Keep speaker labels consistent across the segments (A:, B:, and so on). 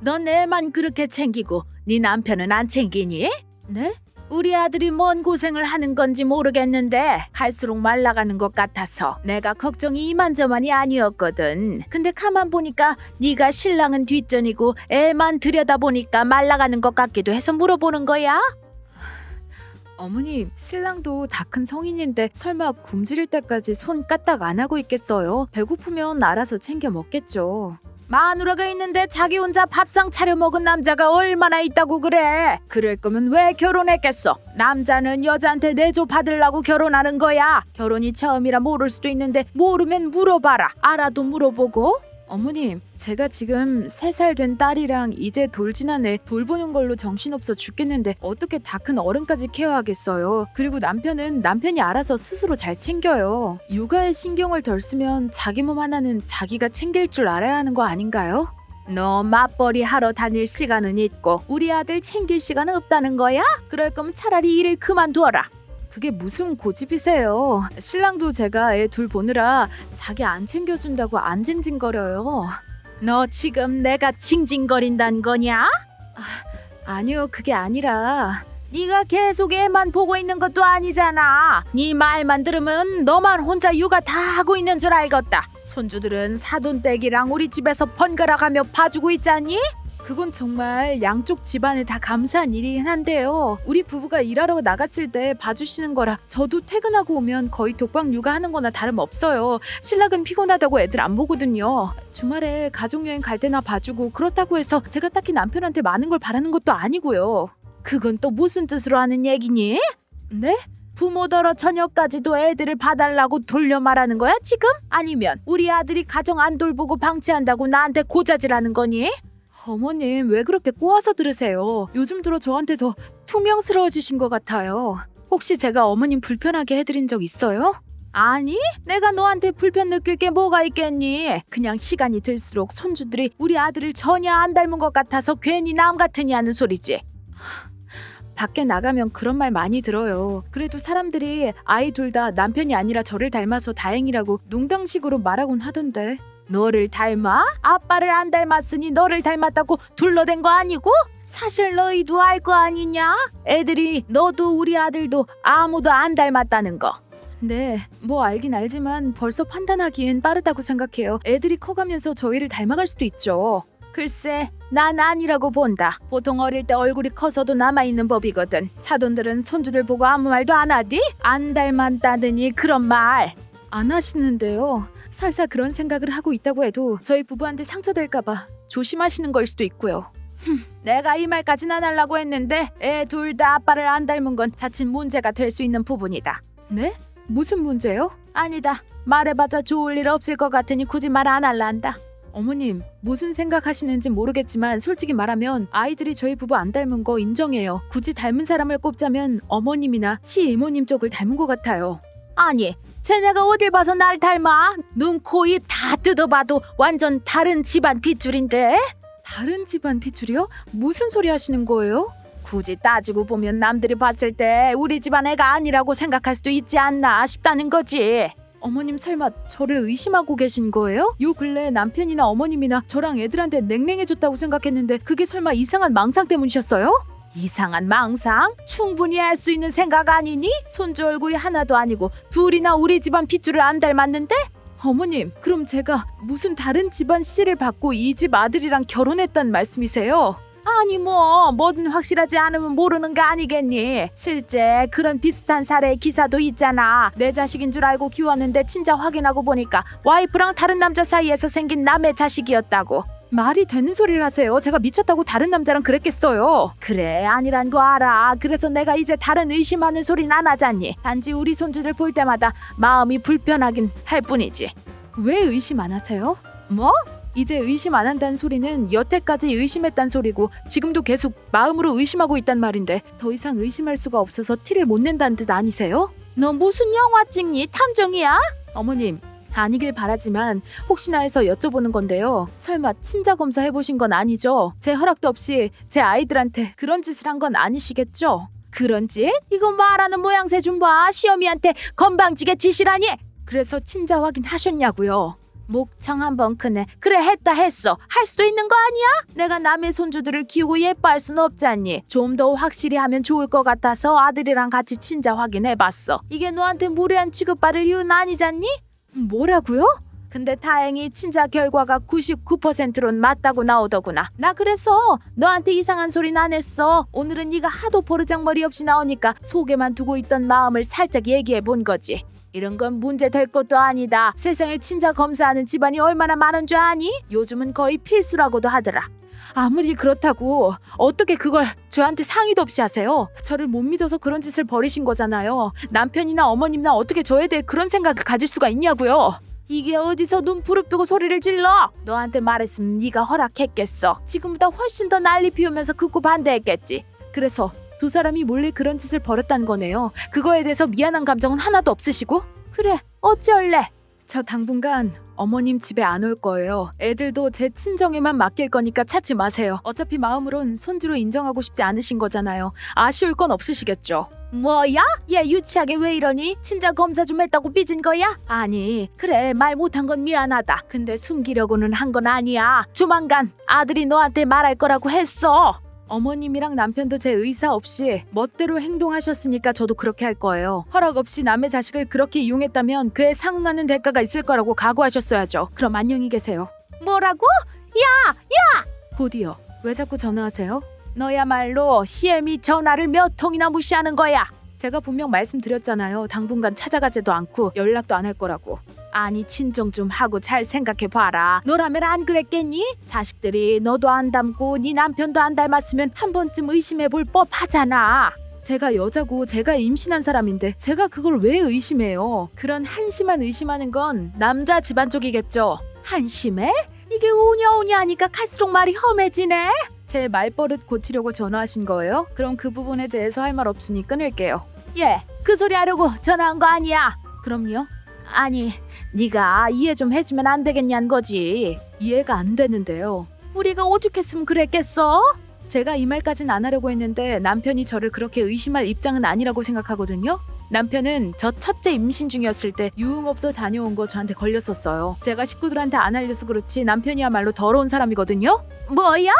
A: 넌 애만 그렇게 챙기고 네 남편은 안 챙기니? 네? 우리 아들이 뭔 고생을 하는 건지 모르겠는데 갈수록 말라가는 것 같아서 내가 걱정이 이만저만이 아니었거든. 근데 가만 보니까 네가 신랑은 뒷전이고 애만 들여다보니까 말라가는 것 같기도 해서 물어보는 거야? 어머니, 신랑도 다 큰 성인인데 설마 굶주릴 때까지 손 까딱 안 하고 있겠어요? 배고프면 알아서 챙겨 먹겠죠. 마누라가 있는데 자기 혼자 밥상 차려 먹은 남자가 얼마나 있다고 그래? 그럴 거면 왜 결혼했겠어? 남자는 여자한테 내조 받으려고 결혼하는 거야. 결혼이 처음이라 모를 수도 있는데 모르면 물어봐라. 알아도 물어보고. 어머님, 제가 지금 3살 된 딸이랑 이제 돌 지난 애 돌보는 걸로 정신없어 죽겠는데 어떻게 다 큰 어른까지 케어하겠어요. 그리고 남편은 남편이 알아서 스스로 잘 챙겨요. 육아에 신경을 덜 쓰면 자기 몸 하나는 자기가 챙길 줄 알아야 하는 거 아닌가요? 너 맞벌이 하러 다닐 시간은 있고 우리 아들 챙길 시간은 없다는 거야? 그럴 거면 차라리 일을 그만두어라. 그게 무슨 고집이세요. 신랑도 제가 애 둘 보느라 자기 안 챙겨준다고 안 징징거려요. 너 지금 내가 징징거린다는 거냐? 아니요, 그게 아니라 네가 계속 애만 보고 있는 것도 아니잖아. 네 말만 들으면 너만 혼자 육아 다 하고 있는 줄 알겠다. 손주들은 사돈댁이랑 우리 집에서 번갈아가며 봐주고 있잖니? 그건 정말 양쪽 집안에 다 감사한 일이긴 한데요. 우리 부부가 일하러 나갔을 때 봐주시는 거라 저도 퇴근하고 오면 거의 독박 육아하는 거나 다름없어요. 신랑은 피곤하다고 애들 안 보거든요. 주말에 가족여행 갈 때나 봐주고 그렇다고 해서 제가 딱히 남편한테 많은 걸 바라는 것도 아니고요. 그건 또 무슨 뜻으로 하는 얘기니? 네? 부모더러 저녁까지도 애들을 봐달라고 돌려 말하는 거야 지금? 아니면 우리 아들이 가정 안 돌보고 방치한다고 나한테 고자질하는 거니? 어머님, 왜 그렇게 꼬아서 들으세요? 요즘 들어 저한테 더 투명스러워지신 것 같아요. 혹시 제가 어머님 불편하게 해드린 적 있어요? 아니, 내가 너한테 불편 느낄 게 뭐가 있겠니? 그냥 시간이 들수록 손주들이 우리 아들을 전혀 안 닮은 것 같아서 괜히 남 같으니 하는 소리지. 밖에 나가면 그런 말 많이 들어요. 그래도 사람들이 아이 둘 다 남편이 아니라 저를 닮아서 다행이라고 농담식으로 말하곤 하던데. 너를 닮아? 아빠를 안 닮았으니 너를 닮았다고 둘러댄 거 아니고? 사실 너희도 알 거 아니냐? 애들이 너도 우리 아들도 아무도 안 닮았다는 거. 네, 뭐 알긴 알지만 벌써 판단하기엔 빠르다고 생각해요. 애들이 커가면서 저희를 닮아갈 수도 있죠. 글쎄, 난 아니라고 본다. 보통 어릴 때 얼굴이 커서도 남아있는 법이거든. 사돈들은 손주들 보고 아무 말도 안 하디? 안 닮았다더니 그런 말 안 하시는데요. 설사 그런 생각을 하고 있다고 해도 저희 부부한테 상처될까봐 조심하시는 걸 수도 있고요. 내가 이 말까진 안 하려고 했는데 애 둘 다 아빠를 안 닮은 건 자칫 문제가 될 수 있는 부분이다. 네? 무슨 문제요? 아니다. 말해봤자 좋을 일 없을 것 같으니 굳이 말 안 할란다. 어머님, 무슨 생각하시는지 모르겠지만 솔직히 말하면 아이들이 저희 부부 안 닮은 거 인정해요. 굳이 닮은 사람을 꼽자면 어머님이나 시이모님 쪽을 닮은 것 같아요. 아니, 쟤네가 어딜 봐서 날 닮아? 눈, 코, 입 다 뜯어봐도 완전 다른 집안 핏줄인데? 다른 집안 핏줄이요? 무슨 소리 하시는 거예요? 굳이 따지고 보면 남들이 봤을 때 우리 집안 애가 아니라고 생각할 수도 있지 않나 싶다는 거지. 어머님 설마 저를 의심하고 계신 거예요? 요 근래 남편이나 어머님이나 저랑 애들한테 냉랭해졌다고 생각했는데 그게 설마 이상한 망상 때문이셨어요? 이상한 망상? 충분히 할 수 있는 생각 아니니? 손주 얼굴이 하나도 아니고 둘이나 우리 집안 핏줄을 안 닮았는데? 어머님, 그럼 제가 무슨 다른 집안 씨를 받고 이 집 아들이랑 결혼했단 말씀이세요? 아니 뭐든 확실하지 않으면 모르는 거 아니겠니? 실제 그런 비슷한 사례의 기사도 있잖아. 내 자식인 줄 알고 키웠는데 진짜 확인하고 보니까 와이프랑 다른 남자 사이에서 생긴 남의 자식이었다고. 말이 되는 소리를 하세요. 제가 미쳤다고 다른 남자랑 그랬겠어요. 그래, 아니란 거 알아. 그래서 내가 이제 다른 의심하는 소리는 안 하잖니. 단지 우리 손주들 볼 때마다 마음이 불편하긴 할 뿐이지. 왜 의심 안 하세요? 뭐? 이제 의심 안 한다는 소리는 여태까지 의심했단 소리고 지금도 계속 마음으로 의심하고 있단 말인데 더 이상 의심할 수가 없어서 티를 못 낸다는 뜻 아니세요? 너 무슨 영화 찍니? 탐정이야? 어머님, 아니길 바라지만 혹시나 해서 여쭤보는 건데요. 설마 친자 검사 해보신 건 아니죠? 제 허락도 없이 제 아이들한테 그런 짓을 한 건 아니시겠죠? 그런 짓? 이거 말하는 모양새 좀 봐. 시어미한테 건방지게 지시라니. 그래서 친자 확인하셨냐고요? 목청 한번 크네. 그래 했다 했어. 할 수도 있는 거 아니야? 내가 남의 손주들을 키우고 예뻐할 순 없잖니. 좀 더 확실히 하면 좋을 것 같아서 아들이랑 같이 친자 확인해봤어. 이게 너한테 무례한 취급받을 이유는 아니잖니? 뭐라고요? 근데 다행히 친자 결과가 99%론 맞다고 나오더구나. 나 그래서 너한테 이상한 소리는 안 했어. 오늘은 네가 하도 버르장머리 없이 나오니까 속에만 두고 있던 마음을 살짝 얘기해 본 거지. 이런 건 문제 될 것도 아니다. 세상에 친자 검사하는 집안이 얼마나 많은 줄 아니? 요즘은 거의 필수라고도 하더라. 아무리 그렇다고 어떻게 그걸 저한테 상의도 없이 하세요? 저를 못 믿어서 그런 짓을 벌이신 거잖아요. 남편이나 어머님이나 어떻게 저에 대해 그런 생각을 가질 수가 있냐고요. 이게 어디서 눈 부릅뜨고 소리를 질러? 너한테 말했으면 네가 허락했겠어. 지금보다 훨씬 더 난리 피우면서 극구 반대했겠지. 그래서 두 사람이 몰래 그런 짓을 벌였다는 거네요. 그거에 대해서 미안한 감정은 하나도 없으시고? 그래, 어쩔래? 저 당분간 어머님 집에 안 올 거예요. 애들도 제 친정에만 맡길 거니까 찾지 마세요. 어차피 마음으론 손주로 인정하고 싶지 않으신 거잖아요. 아쉬울 건 없으시겠죠? 뭐야? 얘 유치하게 왜 이러니? 친자 검사 좀 했다고 삐진 거야? 아니, 그래 말 못한 건 미안하다. 근데 숨기려고는 한 건 아니야. 조만간 아들이 너한테 말할 거라고 했어. 어머님이랑 남편도 제 의사 없이 멋대로 행동하셨으니까 저도 그렇게 할 거예요. 허락 없이 남의 자식을 그렇게 이용했다면 그에 상응하는 대가가 있을 거라고 각오하셨어야죠. 그럼 안녕히 계세요. 뭐라고? 야! 곧이요. 왜 자꾸 전화하세요? 너야말로 CM이 전화를 몇 통이나 무시하는 거야. 제가 분명 말씀드렸잖아요. 당분간 찾아가지도 않고 연락도 안 할 거라고. 아니 진정 좀 하고 잘 생각해봐라. 너라면 안 그랬겠니? 자식들이 너도 안 닮고 네 남편도 안 닮았으면 한 번쯤 의심해볼 법하잖아. 제가 여자고 제가 임신한 사람인데 제가 그걸 왜 의심해요? 그런 한심한 의심하는 건 남자 집안 쪽이겠죠. 한심해? 이게 오냐오냐 하니까 갈수록 말이 험해지네. 제 말버릇 고치려고 전화하신 거예요? 그럼 그 부분에 대해서 할 말 없으니 끊을게요. 예, 그 소리 하려고 전화한 거 아니야. 그럼요. 아니, 네가 이해 좀 해주면 안 되겠냐는 거지. 이해가 안 되는데요. 우리가 오죽했으면 그랬겠어? 제가 이 말까진 안 하려고 했는데 남편이 저를 그렇게 의심할 입장은 아니라고 생각하거든요. 남편은 저 첫째 임신 중이었을 때 유흥업소 다녀온 거 저한테 걸렸었어요. 제가 식구들한테 안 알려서 그렇지 남편이야말로 더러운 사람이거든요. 뭐야?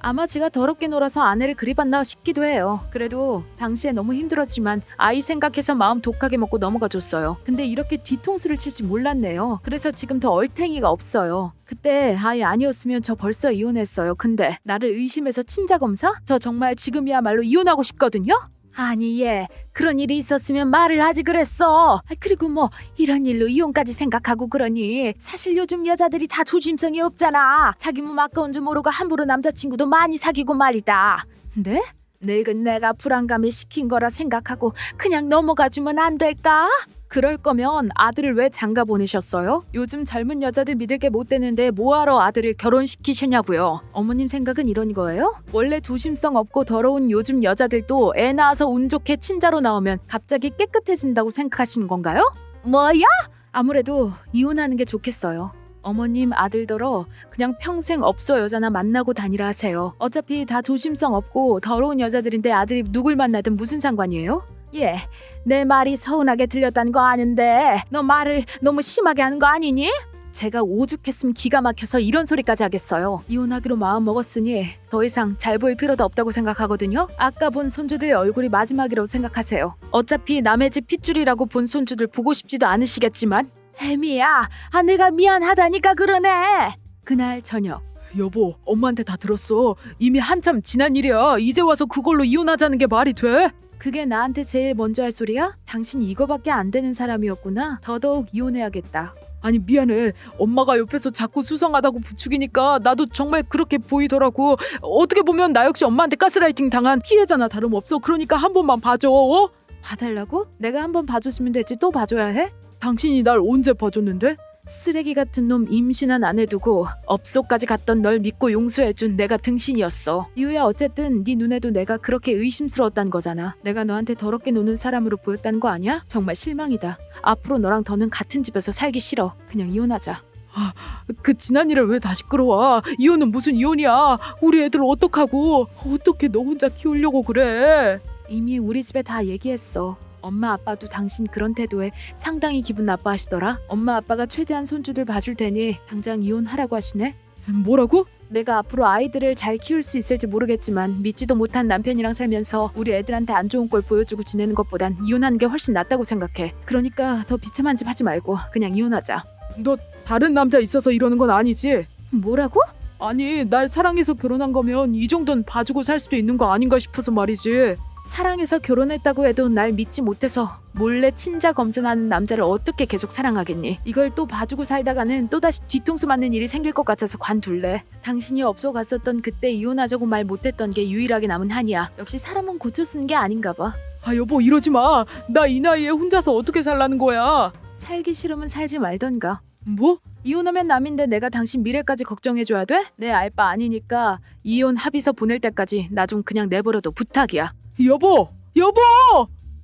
A: 아마 제가 더럽게 놀아서 아내를 그리 봤나 싶기도 해요. 그래도 당시에 너무 힘들었지만 아이 생각해서 마음 독하게 먹고 넘어가 줬어요. 근데 이렇게 뒤통수를 칠지 몰랐네요. 그래서 지금 더 얼탱이가 없어요. 그때 아이 아니었으면 저 벌써 이혼했어요. 근데 나를 의심해서 친자 검사? 저 정말 지금이야말로 이혼하고 싶거든요. 아니 얘 그런 일이 있었으면 말을 하지 그랬어. 그리고 뭐 이런 일로 이혼까지 생각하고 그러니 사실 요즘 여자들이 다 조심성이 없잖아. 자기 몸 아까운 줄 모르고 함부로 남자친구도 많이 사귀고 말이다. 근데 늙은 내가 불안감에 시킨 거라 생각하고 그냥 넘어가주면 안 될까? 그럴 거면 아들을 왜 장가 보내셨어요? 요즘 젊은 여자들 믿을 게 못 되는데 뭐하러 아들을 결혼시키셨냐고요. 어머님 생각은 이런 거예요? 원래 조심성 없고 더러운 요즘 여자들도 애 낳아서 운 좋게 친자로 나오면 갑자기 깨끗해진다고 생각하시는 건가요? 뭐야? 아무래도 이혼하는 게 좋겠어요. 어머님 아들더러 그냥 평생 업소 여자나 만나고 다니라 하세요. 어차피 다 조심성 없고 더러운 여자들인데 아들이 누굴 만나든 무슨 상관이에요? 예, 내 말이 서운하게 들렸다는 거 아는데 너 말을 너무 심하게 하는 거 아니니? 제가 오죽했으면 기가 막혀서 이런 소리까지 하겠어요. 이혼하기로 마음 먹었으니 더 이상 잘 보일 필요도 없다고 생각하거든요. 아까 본 손주들 얼굴이 마지막이라고 생각하세요. 어차피 남의 집 핏줄이라고 본 손주들 보고 싶지도 않으시겠지만. 혜미야, 내가 미안하다니까 그러네. 그날 저녁.
B: 여보, 엄마한테 다 들었어. 이미 한참 지난 일이야. 이제 와서 그걸로 이혼하자는 게 말이 돼?
A: 그게 나한테 제일 먼저 할 소리야? 당신 이거밖에 안 되는 사람이었구나. 더더욱 이혼해야겠다.
B: 아니 미안해. 엄마가 옆에서 자꾸 수상하다고 부추기니까 나도 정말 그렇게 보이더라고. 어떻게 보면 나 역시 엄마한테 가스라이팅 당한 피해자나 다름없어. 그러니까 한 번만 봐줘. 어?
A: 봐달라고? 내가 한번 봐줬으면 되지 또 봐줘야 해?
B: 당신이 날 언제 봐줬는데?
A: 쓰레기 같은 놈 임신한 아내 두고 업소까지 갔던 널 믿고 용서해준 내가 등신이었어. 이유야 어쨌든 네 눈에도 내가 그렇게 의심스러웠단 거잖아. 내가 너한테 더럽게 노는 사람으로 보였다는 거 아니야? 정말 실망이다. 앞으로 너랑 더는 같은 집에서 살기 싫어. 그냥 이혼하자.
B: 그 지난 일을 왜 다시 끌어와? 이혼은 무슨 이혼이야? 우리 애들 어떡하고? 어떻게 너 혼자 키우려고 그래?
A: 이미 우리 집에 다 얘기했어. 엄마 아빠도 당신 그런 태도에 상당히 기분 나빠하시더라. 엄마 아빠가 최대한 손주들 봐줄 테니 당장 이혼하라고 하시네.
B: 뭐라고?
A: 내가 앞으로 아이들을 잘 키울 수 있을지 모르겠지만 믿지도 못한 남편이랑 살면서 우리 애들한테 안 좋은 꼴 보여주고 지내는 것보단 이혼하는 게 훨씬 낫다고 생각해. 그러니까 더 비참한 짓 하지 말고 그냥 이혼하자.
B: 너 다른 남자 있어서 이러는 건 아니지?
A: 뭐라고?
B: 아니, 날 사랑해서 결혼한 거면 이 정도는 봐주고 살 수도 있는 거 아닌가 싶어서 말이지.
A: 사랑해서 결혼했다고 해도 날 믿지 못해서 몰래 친자 검사하는 남자를 어떻게 계속 사랑하겠니? 이걸 또 봐주고 살다가는 또다시 뒤통수 맞는 일이 생길 것 같아서 관둘래. 당신이 업소 갔었던 그때 이혼하자고 말 못했던 게 유일하게 남은 한이야. 역시 사람은 고쳐 쓰는 게 아닌가 봐.
B: 아 여보 이러지 마. 나 이 나이에 혼자서 어떻게 살라는 거야.
A: 살기 싫으면 살지 말던가.
B: 뭐?
A: 이혼하면 남인데 내가 당신 미래까지 걱정해줘야 돼? 내 알바 아니니까 이혼 합의서 보낼 때까지 나 좀 그냥 내버려둬. 부탁이야.
B: 여보! 여보!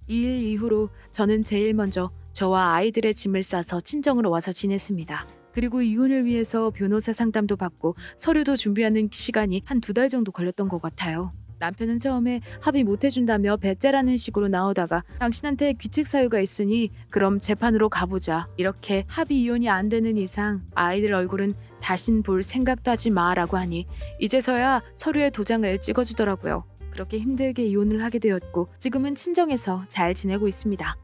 A: 이 일 이후로 저는 제일 먼저 저와 아이들의 짐을 싸서 친정으로 와서 지냈습니다. 그리고 이혼을 위해서 변호사 상담도 받고 서류도 준비하는 시간이 한 2달 정도 걸렸던 것 같아요. 남편은 처음에 합의 못 해준다며 배째라는 식으로 나오다가 당신한테 귀책 사유가 있으니 그럼 재판으로 가보자. 이렇게 합의 이혼이 안 되는 이상 아이들 얼굴은 다신 볼 생각도 하지 마라고 하니 이제서야 서류에 도장을 찍어주더라고요. 그렇게 힘들게 이혼을 하게 되었고 지금은 친정에서 잘 지내고 있습니다.